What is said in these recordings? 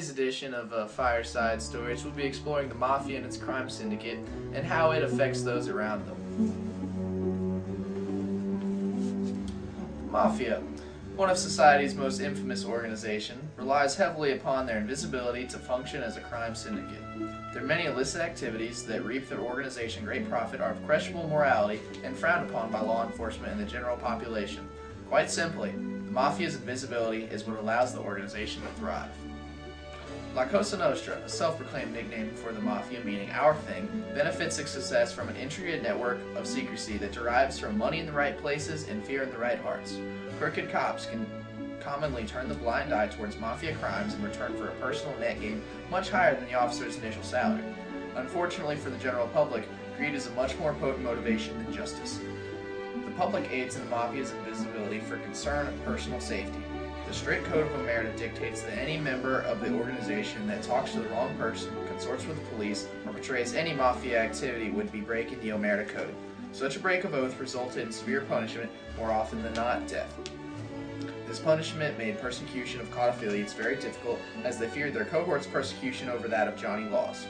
today's edition of Fireside Stories, we'll be exploring the Mafia and its crime syndicate and how it affects those around them. The Mafia, one of society's most infamous organizations, relies heavily upon their invisibility to function as a crime syndicate. Their many illicit activities that reap their organization great profit are of questionable morality and frowned upon by law enforcement and the general population. Quite simply, the Mafia's invisibility is what allows the organization to thrive. La Cosa Nostra, a self-proclaimed nickname for the Mafia meaning our thing, benefits its success from an intricate network of secrecy that derives from money in the right places and fear in the right hearts. Crooked cops can commonly turn the blind eye towards Mafia crimes in return for a personal net gain much higher than the officer's initial salary. Unfortunately for the general public, greed is a much more potent motivation than justice. The public aids in the Mafia's invisibility for concern of personal safety. The strict code of omerta dictates that any member of the organization that talks to the wrong person, consorts with the police, or betrays any Mafia activity would be breaking the omerta code. Such a break of oath resulted in severe punishment, more often than not, death. This punishment made persecution of caught affiliates very difficult, as they feared their cohort's persecution over that of Johnny Laws.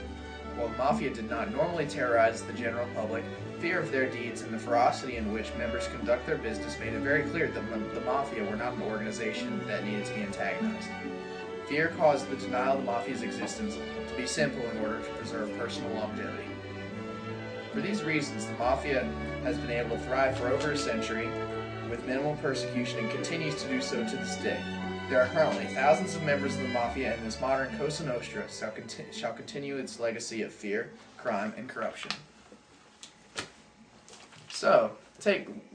While the Mafia did not normally terrorize the general public, fear of their deeds and the ferocity in which members conduct their business made it very clear that the Mafia were not an organization that needed to be antagonized. Fear caused the denial of the Mafia's existence to be simple in order to preserve personal longevity. For these reasons, the Mafia has been able to thrive for over a century with minimal persecution and continues to do so to this day. There are currently thousands of members of the Mafia, and this modern Cosa Nostra shall continue its legacy of fear, crime, and corruption. So,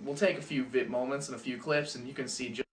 we'll take a few moments and a few clips, and you can see just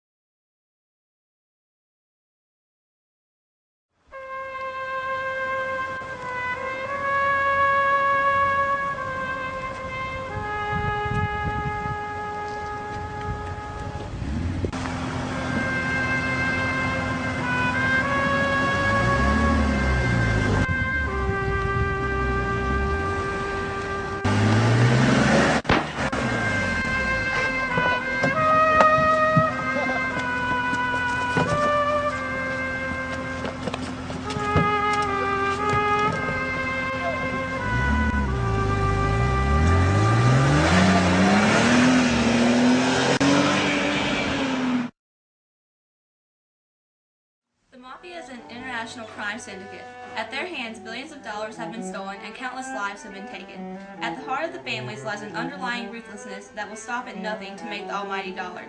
The Mafia is an international crime syndicate. At their hands, billions of dollars have been stolen and countless lives have been taken. At the heart of the families lies an underlying ruthlessness that will stop at nothing to make the almighty dollar.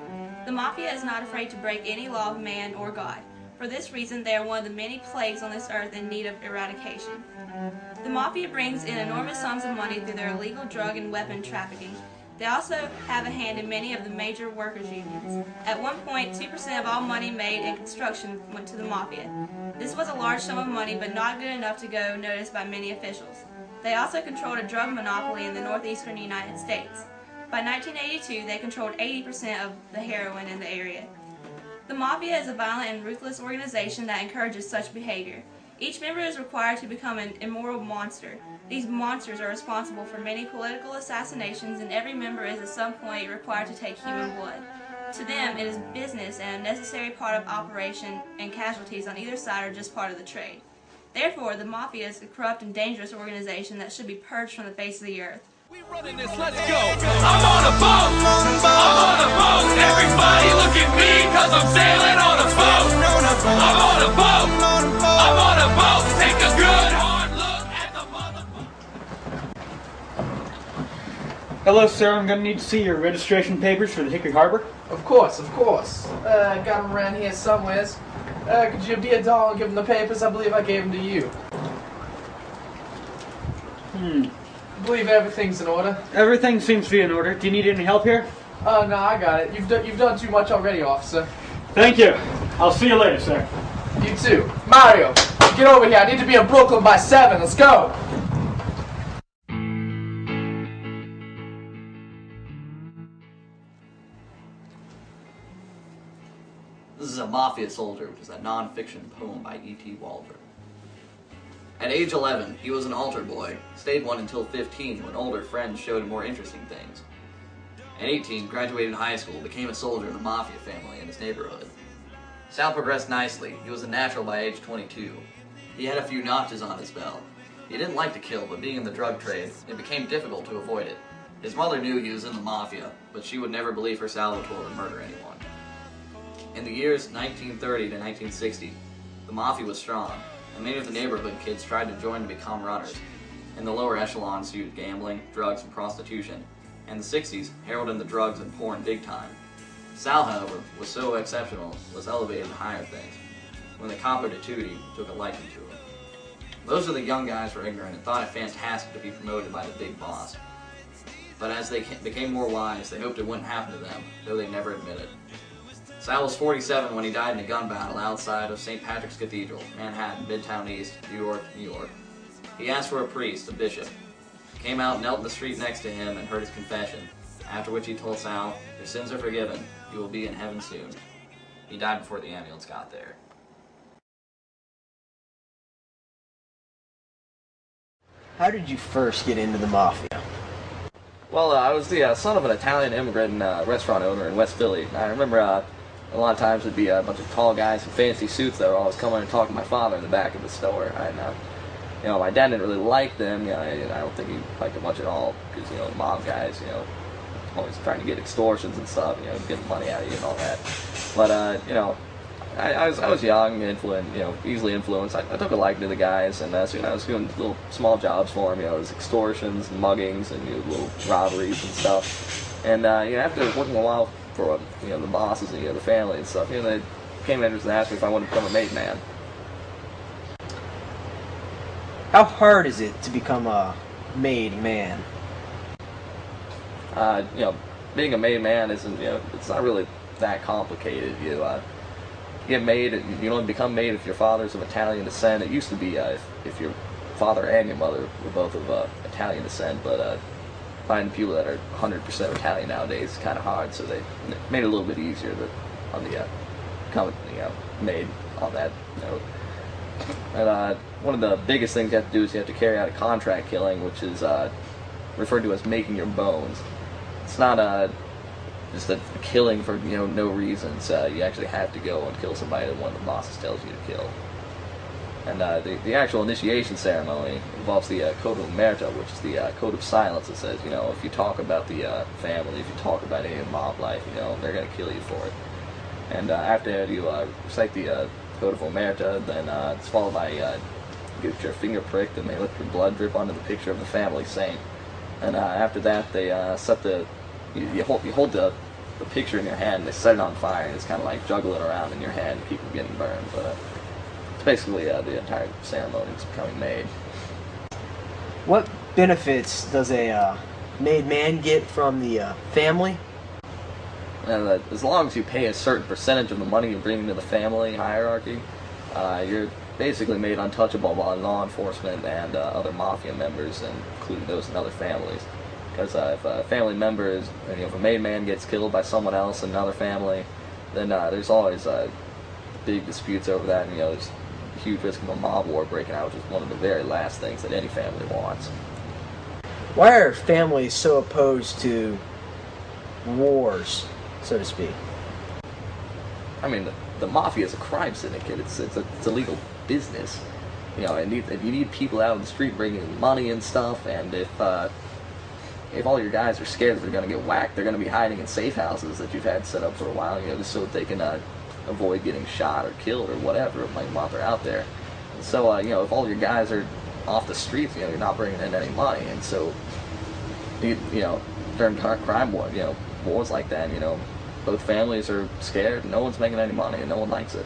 The Mafia is not afraid to break any law of man or God. For this reason, they are one of the many plagues on this earth in need of eradication. The Mafia brings in enormous sums of money through their illegal drug and weapon trafficking. They also have a hand in many of the major workers' unions. At one point, 2% of all money made in construction went to the Mafia. This was a large sum of money, but not good enough to go noticed by many officials. They also controlled a drug monopoly in the northeastern United States. By 1982, they controlled 80% of the heroin in the area. The Mafia is a violent and ruthless organization that encourages such behavior. Each member is required to become an immoral monster. These monsters are responsible for many political assassinations, and every member is at some point required to take human blood. To them, it is business and a necessary part of operation, and casualties on either side are just part of the trade. Therefore, the Mafia is a corrupt and dangerous organization that should be purged from the face of the earth. We running this, let's go! I'm on a boat! I'm on a boat! Everybody look at me, cause I'm sailing on a boat! I'm on a boat! I'm on a boat! Take a good hard look at the motherfucker! Hello, sir. I'm going to need to see your registration papers for the Hickory Harbor. Of course. Got them around here somewheres. Could you be a doll and give them the papers? I believe I gave them to you. I believe everything's in order. Everything seems to be in order. Do you need any help here? Oh, no, I got it. You've done too much already, officer. Thank you. I'll see you later, sir. You too. Mario, get over here. I need to be in Brooklyn by 7. Let's go. This is A Mafia Soldier, which is a non-fiction poem by E.T. Waldron. At age 11, he was an altar boy, stayed one until 15 when older friends showed him more interesting things. At 18, graduated high school, became a soldier in the Mafia family in his neighborhood. Sal progressed nicely. He was a natural by age 22. He had a few notches on his belt. He didn't like to kill, but being in the drug trade, it became difficult to avoid it. His mother knew he was in the Mafia, but she would never believe her Salvatore would murder anyone. In the years 1930 to 1960, the Mafia was strong, and many of the neighborhood kids tried to join to become runners. In the lower echelons used gambling, drugs, and prostitution. In the 60s, heralded the drugs and porn big time. Sal, however, was so exceptional, was elevated to higher things. When the copper to Tootie took a liking to him. Most of the young guys were ignorant and thought it fantastic to be promoted by the big boss. But as they became more wise, they hoped it wouldn't happen to them, though they never admitted. Sal was 47 when he died in a gun battle outside of St. Patrick's Cathedral, Manhattan, Midtown East, New York, New York. He asked for a priest, a bishop. Came out, knelt in the street next to him, and heard his confession, after which he told Sal, "Your sins are forgiven. You will be in heaven soon." He died before the ambulance got there. How did you first get into the Mafia? Well, I was the son of an Italian immigrant and restaurant owner in West Philly. I remember a lot of times it'd be a bunch of tall guys in fancy suits that were always coming and talking to my father in the back of the store. And, my dad didn't really like them. I don't think he liked them much at all because, the mob guys, always trying to get extortions and stuff, getting money out of you and all that. But, I was young, easily influenced. I took a liking to the guys, and so I was doing little small jobs for them. It was extortions, and muggings, and little robberies and stuff. And after working a while for the bosses and the family and stuff, they came in and asked me if I wanted to become a made man. How hard is it to become a made man? Being a made man isn't it's not really that complicated. You get made, you only become made if your father's of Italian descent. It used to be if your father and your mother were both of Italian descent, but finding people that are 100% Italian nowadays is kind of hard, so they made it a little bit easier on the made on that note. And one of the biggest things you have to do is you have to carry out a contract killing, which is referred to as making your bones. It's not just a killing for no reasons. You actually have to go and kill somebody that one of the bosses tells you to kill. And the actual initiation ceremony involves the Code of Omerta, which is the code of silence that says, if you talk about the family, if you talk about any mob life, they're going to kill you for it. And after you recite the Code of Omerta, then it's followed by get your finger pricked and they let your blood drip onto the picture of the family saint. And after that, they set you hold the picture in your hand and they set it on fire, and it's kind of like juggle it around in your hand to keep it getting burned. But it's basically the entire ceremony is becoming made. What benefits does a made man get from the family? And as long as you pay a certain percentage of the money you bring into the family hierarchy, you're basically made untouchable by law enforcement and other mafia members, and including those in other families. Because if a family member is, if a made man gets killed by someone else in another family, then there's always big disputes over that, and there's a huge risk of a mob war breaking out, which is one of the very last things that any family wants. Why are families so opposed to wars, so to speak? I mean, the mafia is a crime syndicate. It's a legal business. And you need people out on the street bringing money and stuff, and if all your guys are scared that they're going to get whacked, they're going to be hiding in safe houses that you've had set up for a while, just so that they can avoid getting shot or killed or whatever while they're out there. And so, if all your guys are off the streets, you're not bringing in any money, and so, during crime wars like that, both families are scared, and no one's making any money, and no one likes it.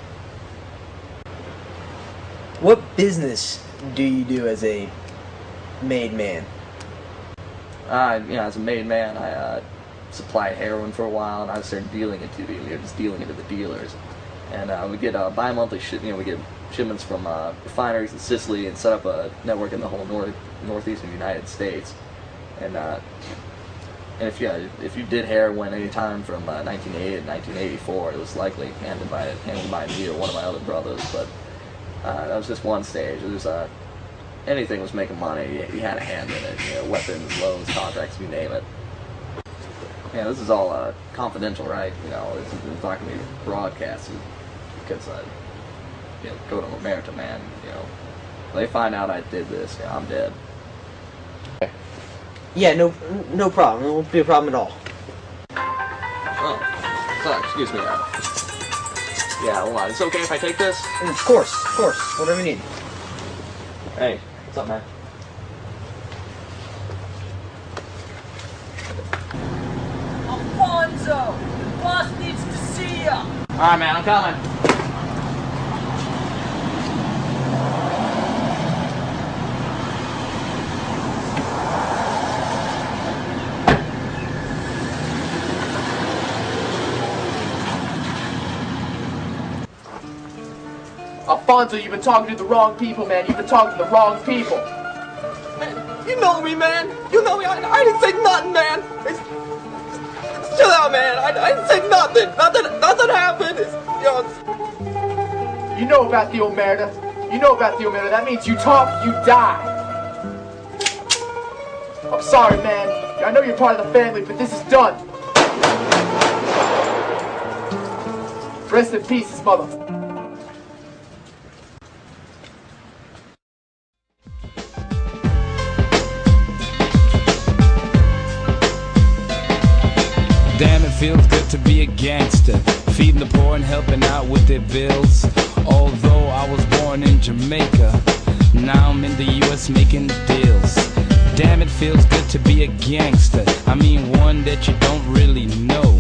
What business do you do as a made man? As a made man, I supplied heroin for a while, and I started dealing it to the dealers. And we get bi-monthly we get shipments from refineries in Sicily, and set up a network in the whole northeastern United States. And if you did heroin any time from 1980 to 1984, it was likely handled by me or one of my other brothers. But that was just one stage. It was anything was making money. You had a hand in it. Weapons, loans, contracts, you name it. This is all confidential, right? It's not going to be broadcasted because go to America, man. They find out I did this, I'm dead. Yeah, no problem. It won't be a problem at all. Oh, sorry, excuse me. Yeah, hold on. It's okay if I take this? Of course, whatever you need. Hey, what's up, man? Alfonso! The boss needs to see ya! Alright, man, I'm coming. Alfonso, you've been talking to the wrong people, man. You've been talking to the wrong people. Man, you know me, man. You know me. I didn't say nothing, man. Chill out, man. I didn't say nothing. Nothing happened. You know about the Omerta. You know about the Omerta. That means you talk, you die. I'm sorry, man. I know you're part of the family, but this is done. Rest in peace, his mother. Damn, it feels good to be a gangster, feeding the poor and helping out with their bills. Although I was born in Jamaica, now I'm in the US making deals. Damn, it feels good to be a gangster, I mean one that you don't really know.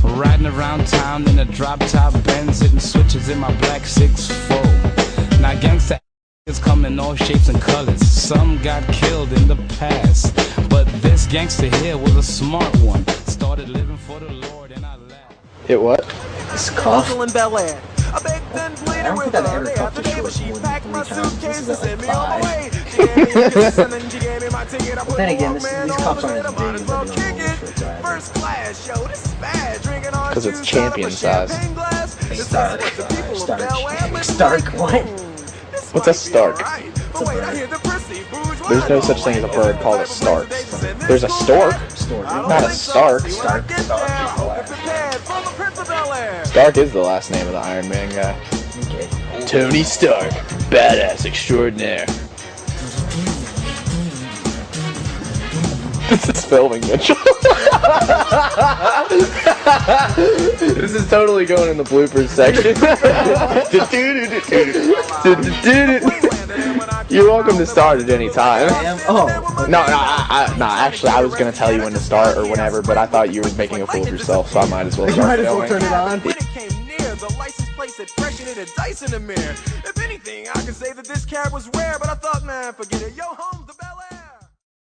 Riding around town in a drop-top Benz, hitting switches in my black 6'4". Now gangster is come in all shapes and colors. Some got killed in the past, but this gangster here was a smart one. Started living for the Lord and I laughed. Hit what? This cough. In Bel Air. I I don't think I've ever coughed this short more than 3 times. This is at like 5. But then again, these coughs aren't as big as the normal short drive. First class, yo, this is bad. Drinking on Because it's champion size. Stark, what? What's a stark? There's no such thing as a bird called a stark. There's a stork, not a stark. Stark is the last name of the Iron Man guy. Okay. Tony Stark, badass extraordinaire. This is filming, Mitchell. This is totally going in the bloopers section. You're welcome to start at any time. No, actually, I was gonna tell you when to start or whenever, but I thought you were making a fool of yourself, so I might as well start. Might as well turn it on. When it came near, the license plate said fresh and it had dice in the mirror. If anything, I could say that this cab was rare, but I thought, man, forget it. Yo,